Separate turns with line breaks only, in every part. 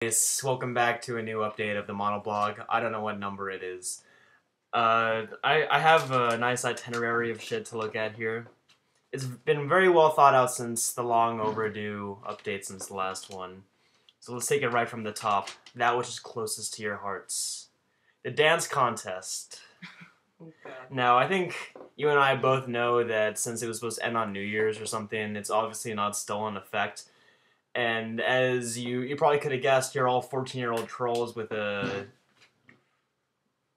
Yes, welcome back to a new update of the Monoblog. I don't know what number it is. I have a nice itinerary of shit to look at here. It's been very well thought out since the long overdue update since the last one. So let's take it right from the top. That which is closest to your hearts. The dance contest.
Okay.
Now, I think you and I both know that since it was supposed to end on New Year's or something, it's obviously not still in effect. And as you probably could have guessed, you're all 14-year-old trolls with a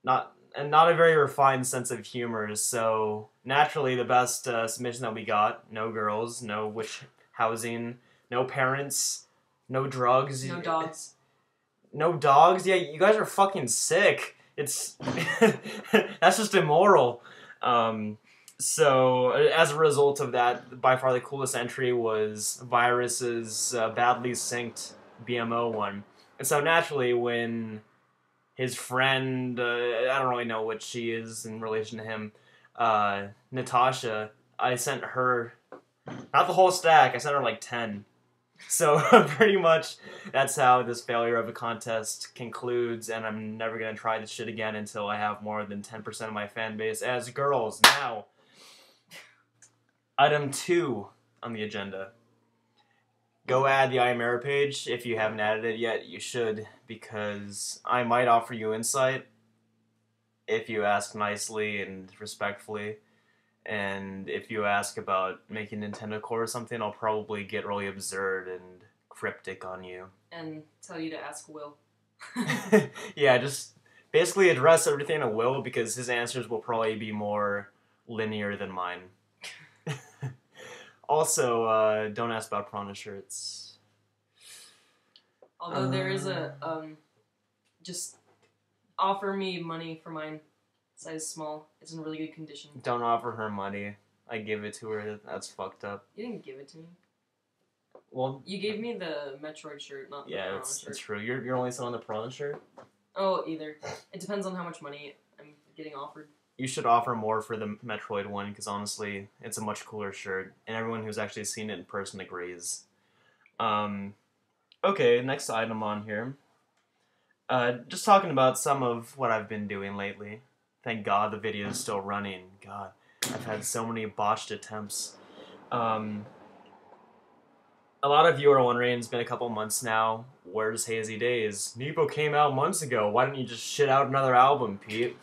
not a very refined sense of humor. So naturally, the best submission that we got: no girls, no witch housing, no parents, no drugs,
No dogs.
no dogs. Yeah, you guys are fucking sick. It's that's just immoral. So as a result of that, by far the coolest entry was Virus's badly synced BMO one. And so naturally, when his friend, I don't really know what she is in relation to him, Natasha, I sent her, not the whole stack, I sent her like 10. So pretty much that's how this failure of a contest concludes, and I'm never going to try this shit again until I have more than 10% of my fan base as girls. Now, item 2 on the agenda. Go add the IMR page. If you haven't added it yet, you should, because I might offer you insight if you ask nicely and respectfully. And if you ask about making Nintendo Core or something, I'll probably get really absurd and cryptic on you.
And tell you to ask Will.
Yeah, just basically address everything to Will, because his answers will probably be more linear than mine. Also, don't ask about Prana shirts.
Although there is a, just offer me money for mine. Size small. It's in really good condition.
Don't offer her money. I give it to her. That's fucked up.
You didn't give it to me.
Well,
you gave me the Metroid shirt, not the Piranha shirt.
It's true. You're only selling the Piranha shirt?
Oh, either. It depends on how much money I'm getting offered.
You should offer more for the Metroid one, because honestly, it's a much cooler shirt, and everyone who's actually seen it in person agrees. Okay, next item on here. Just talking about some of what I've been doing lately. Thank God the video is still running. God, I've had so many botched attempts. A lot of you are wondering, it's been a couple months now, where's Hazy Dayz? Nepo came out months ago, why didn't you just shit out another album, Pete?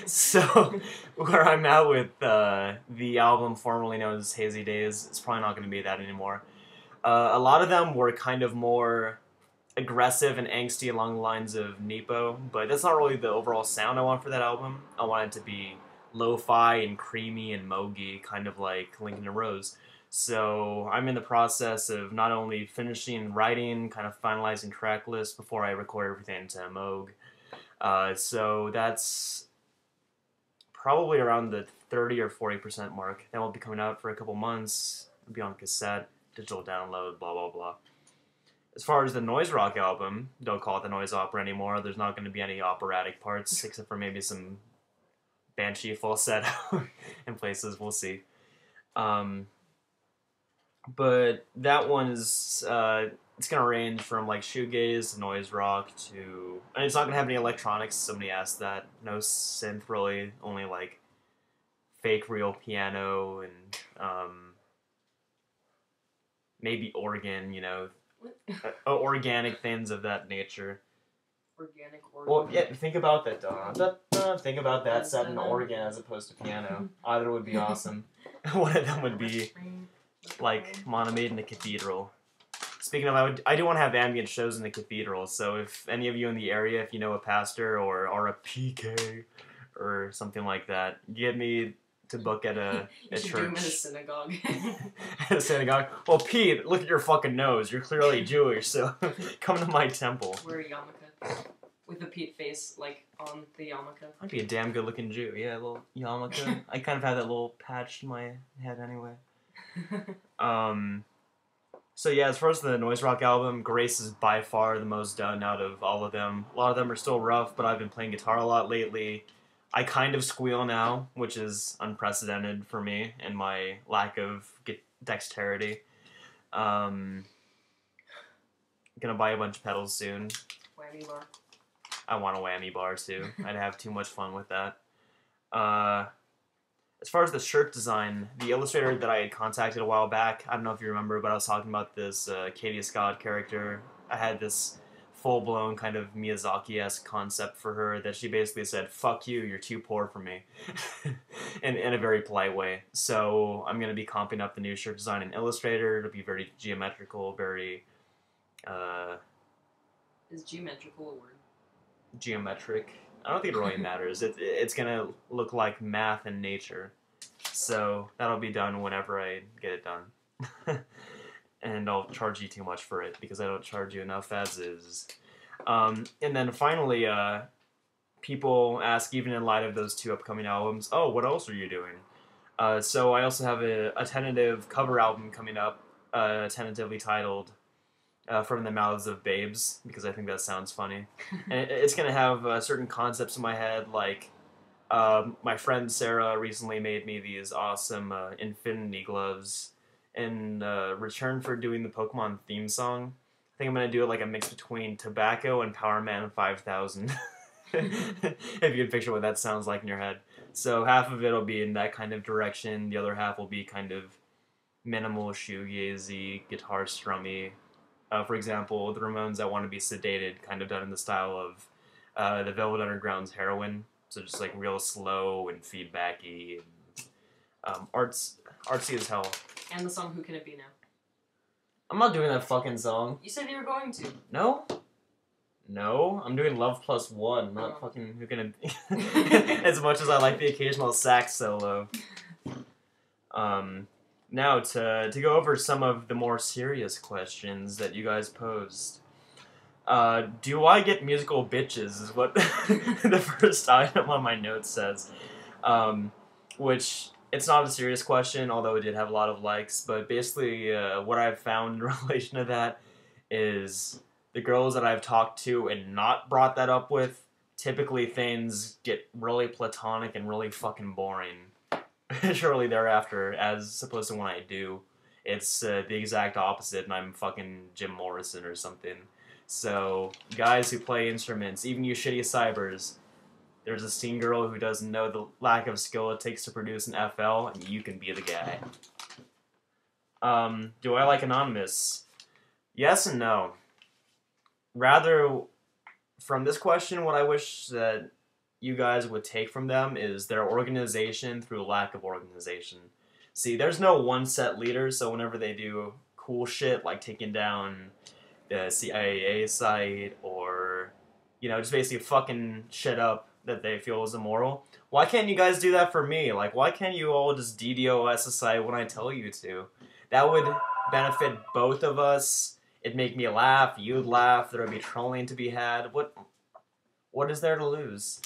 So, where I'm at with the album formerly known as Hazy Dayz, it's probably not going to be that anymore. A lot of them were kind of more aggressive and angsty along the lines of Nepo, but that's not really the overall sound I want for that album. I want it to be lo-fi and creamy and mogy, kind of like Lincoln and Rose. So I'm in the process of not only finishing writing, kind of finalizing track lists before I record everything to Moog. So that's probably around the 30 or 40% mark. That won't be coming out for a couple months. It'll be on cassette, digital download, blah, blah, blah. As far as the noise rock album, don't call it the noise opera anymore. There's not going to be any operatic parts, except for maybe some banshee falsetto in places. We'll see. But that one is, it's going to range from like shoegaze to noise rock to, and it's not going to have any electronics. Somebody asked that. No synth really, only like fake real piano and maybe organ, you know, organic things of that nature.
Organic organ.
Well, yeah, think about that, Donna. Think about that set in organ as opposed to piano. Either would be awesome. One of them would be like Monoblog in the cathedral. Speaking of, I do want to have ambient shows in the cathedral, so if any of you in the area, if you know a pastor or a PK or something like that, get me to book at a
you should
church.
do them in a synagogue.
At a synagogue? Well, Pete, look at your fucking nose. You're clearly Jewish, so come to my temple.
Wear a yarmulke. With a Pete face, like, on the yarmulke.
I'd be a damn good-looking Jew. Yeah, a little yarmulke. I kind of have that little patch in my head anyway. So yeah, as far as the noise rock album, Grace is by far the most done out of all of them. A lot of them are still rough, but I've been playing guitar a lot lately. I kind of squeal now, which is unprecedented for me and my lack of dexterity. Gonna buy a bunch of pedals soon.
Whammy bar.
I want a whammy bar too. I'd have too much fun with that. As far as the shirt design, the illustrator that I had contacted a while back, I don't know if you remember, but I was talking about this Katie Scott character. I had this full-blown kind of Miyazaki-esque concept for her that she basically said, "Fuck you, you're too poor for me," in a very polite way. So I'm going to be comping up the new shirt design in Illustrator. It'll be very geometrical, very
Is geometrical a word?
geometric. I don't think it really matters. It's going to look like math and nature. So that'll be done whenever I get it done. And I'll charge you too much for it because I don't charge you enough as is. And then finally, people ask, even in light of those 2 upcoming albums, oh, what else are you doing? So I also have a tentative cover album coming up, tentatively titled From the Mouths of Babes, because I think that sounds funny. And it's going to have certain concepts in my head, like my friend Sarah recently made me these awesome infinity gloves in return for doing the Pokemon theme song. I think I'm going to do it like a mix between Tobacco and Power Man 5000. If you can picture what that sounds like in your head. So half of it will be in that kind of direction. The other half will be kind of minimal shoegazy, guitar strummy. For example, the Ramones, I Want to Be Sedated, kind of done in the style of the Velvet Underground's Heroin. So just like real slow and feedbacky and artsy as hell.
And the song Who Can It Be Now?
I'm not doing that fucking song.
You said you were going to.
No? No, I'm doing Love Plus One, not fucking Who Can It Be. As much as I like the occasional sax solo. Now, to go over some of the more serious questions that you guys posed. Do I get musical bitches is what the first item on my notes says. Which, it's not a serious question, although it did have a lot of likes, but basically what I've found in relation to that is the girls that I've talked to and not brought that up with, typically things get really platonic and really fucking boring shortly thereafter, as opposed to when I do. It's the exact opposite, and I'm fucking Jim Morrison or something. So, guys who play instruments, even you shitty cybers, there's a scene girl who doesn't know the lack of skill it takes to produce an FL, and you can be the guy. Do I like Anonymous? Yes and no. Rather, from this question, what I wish that you guys would take from them is their organization through lack of organization. See, there's no one set leader, so whenever they do cool shit like taking down the CIA site or, you know, just basically fucking shit up that they feel is immoral, why can't you guys do that for me? Like, why can't you all just DDoS a site when I tell you to? That would benefit both of us. It'd make me laugh, you'd laugh, there would be trolling to be had. What is there to lose?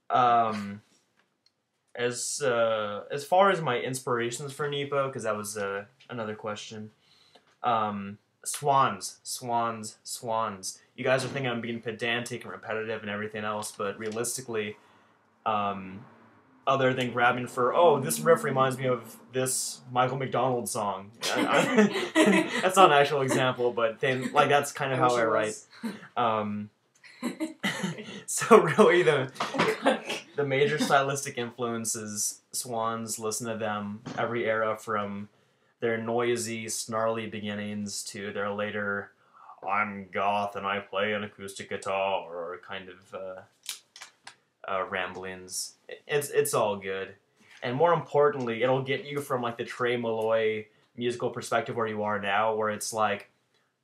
As far as my inspirations for Nepo, because that was another question. Swans. You guys are thinking I'm being pedantic and repetitive and everything else, but realistically, other than grabbing for, oh, this riff reminds me of this Michael McDonald song. That's not an actual example, but that's kind of how I write. So really, the major stylistic influences, Swans, listen to them every era from their noisy, snarly beginnings to their later, I'm goth and I play an acoustic guitar, or kind of ramblings. It's all good. And more importantly, it'll get you from like the Trey Malloy musical perspective where you are now, where it's like,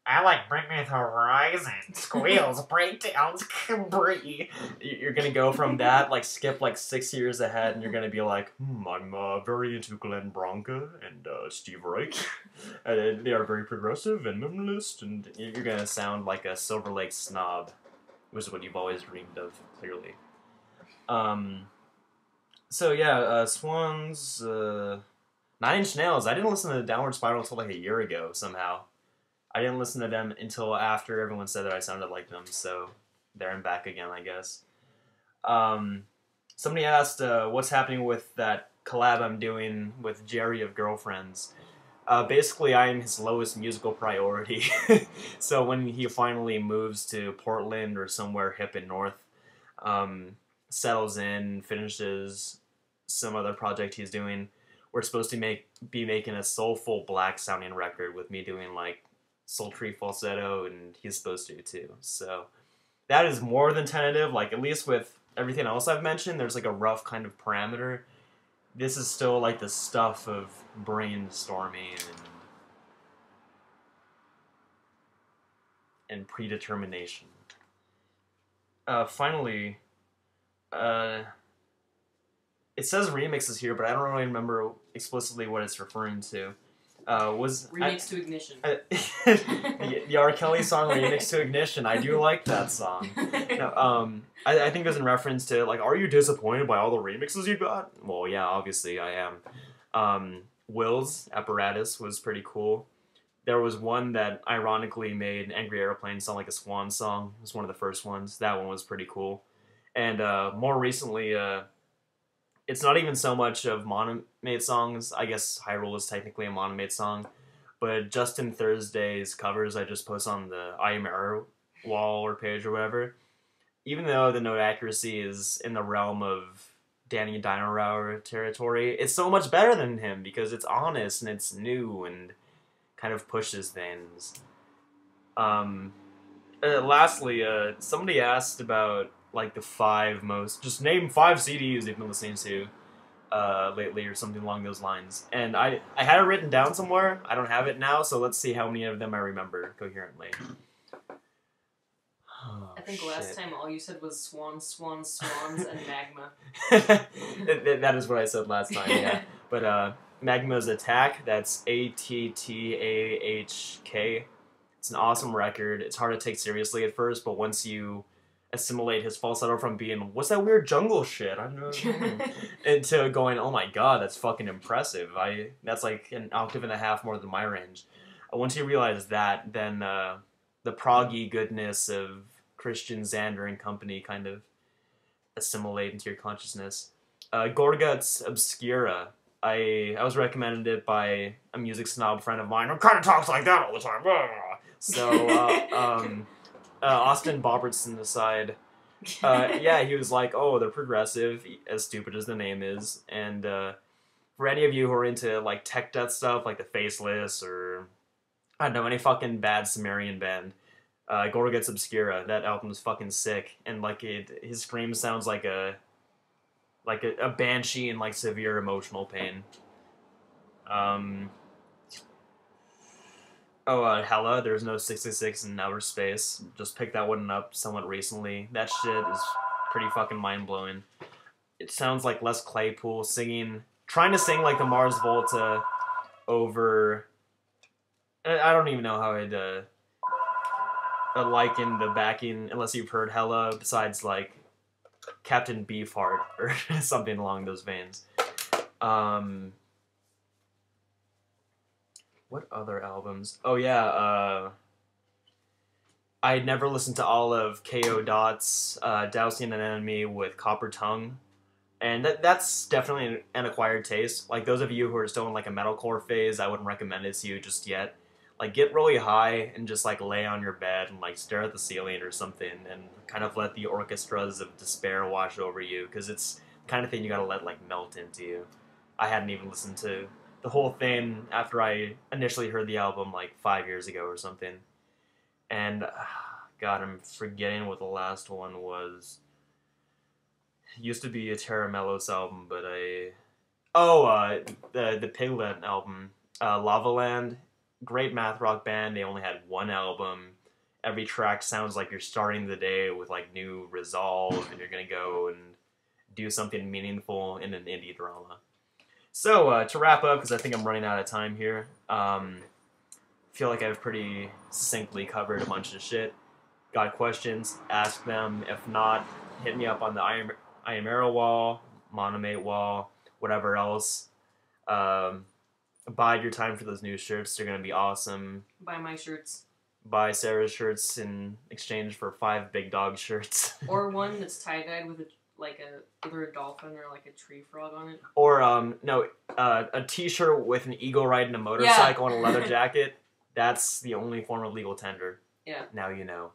I like Bring Me the Horizon, squeals, breakdowns, brie. You're gonna go from that, like skip like 6 years ahead, and you're gonna be like, I'm very into Glenn Branca and Steve Reich. They are very progressive and minimalist, and you're gonna sound like a Silver Lake snob, which is what you've always dreamed of, clearly. So yeah, Swans, 9 Inch Nails. I didn't listen to Downward Spiral until like a year ago somehow. I didn't listen to them until after everyone said that I sounded like them, so there I'm back again, I guess. Somebody asked what's happening with that collab I'm doing with Jerry of Girlfriends. Basically, I am his lowest musical priority. So when he finally moves to Portland or somewhere hip and north, um, settles in, finishes some other project he's doing, we're supposed to be making a soulful black sounding record with me doing like sultry falsetto, and he's supposed to too. So that is more than tentative. Like, at least with everything else I've mentioned, there's like a rough kind of parameter. This is still like the stuff of brainstorming and predetermination. Finally, it says remixes here, but I don't really remember explicitly what it's referring to.
Remix to Ignition.
The R. Kelly song Remix to Ignition. I do like that song. No, I think it was in reference to, like, are you disappointed by all the remixes you got? Well, yeah, obviously I am. Will's Apparatus was pretty cool. There was one that ironically made Angry Airplane sound like a Swan song. It was one of the first ones. That one was pretty cool. And more recently, it's not even so much of Monomate songs. I guess Hyrule is technically a Monomate song. But Justin Thursday's covers I just post on the I Am Error wall or page or whatever. Even though the note accuracy is in the realm of Danny Dino territory, it's so much better than him because it's honest and it's new and kind of pushes things. Lastly, somebody asked about like the 5 most, just name 5 CDs you've been listening to lately or something along those lines. And I had it written down somewhere. I don't have it now, so let's see how many of them I remember coherently. Oh,
I think last time all you said was swans, swans, and magma.
That is what I said last time, yeah. But Magma's Attack, that's Attahk. It's an awesome record. It's hard to take seriously at first, but once you assimilate his falsetto from being, what's that weird jungle shit? I don't know. Into going, oh my god, that's fucking impressive. That's like an octave and a half more than my range. Once you realize that, then the proggy goodness of Christian Xander and company kind of assimilate into your consciousnss. Gorguts Obscura. I was recommended it by a music snob friend of mine who kind of talks like that all the time. So, Austin Bobertson aside, yeah, he was like, oh, they're progressive, as stupid as the name is, and for any of you who are into like tech death stuff, like the Faceless or I don't know, any fucking bad Sumerian band, Gorguts Obscura, that album is fucking sick, and like his scream sounds like a banshee in like severe emotional pain. Hella, there's no 66 in outer space. Just picked that one up somewhat recently. That shit is pretty fucking mind-blowing. It sounds like Les Claypool trying to sing like the Mars Volta over... I don't even know how I'd liken the backing, unless you've heard Hella, besides like Captain Beefheart or something along those veins. What other albums? Oh yeah, I had never listened to all of K.O. Dot's Dousing an Enemy with Copper Tongue, and that's definitely an acquired taste. Like, those of you who are still in like a metalcore phase, I wouldn't recommend it to you just yet. Like, get really high and just like lay on your bed and like stare at the ceiling or something and kind of let the orchestras of despair wash over you, because it's the kind of thing you gotta let like melt into you. I hadn't even listened to the whole thing after I initially heard the album like 5 years ago or something. And God, I'm forgetting what the last one was. It used to be a Terra Melos album, but the Piglet album, Lavaland. Great math rock band. They only had one album. Every track sounds like you're starting the day with like new resolve, and you're gonna go and do something meaningful in an indie drama. So to wrap up, because I think I'm running out of time here, feel like I've pretty succinctly covered a bunch of shit. Got questions? Ask them. If not, hit me up on the I Am Arrow wall, Monomate wall, whatever else. Bide your time for those new shirts. They're going to be awesome.
Buy my shirts.
Buy Sarah's shirts in exchange for 5 Big Dog shirts.
Or one that's tie-dyed with like either a dolphin or like a tree frog on it.
Or a T-shirt with an eagle riding a motorcycle and a leather jacket. That's the only form of legal tender.
Yeah.
Now you know.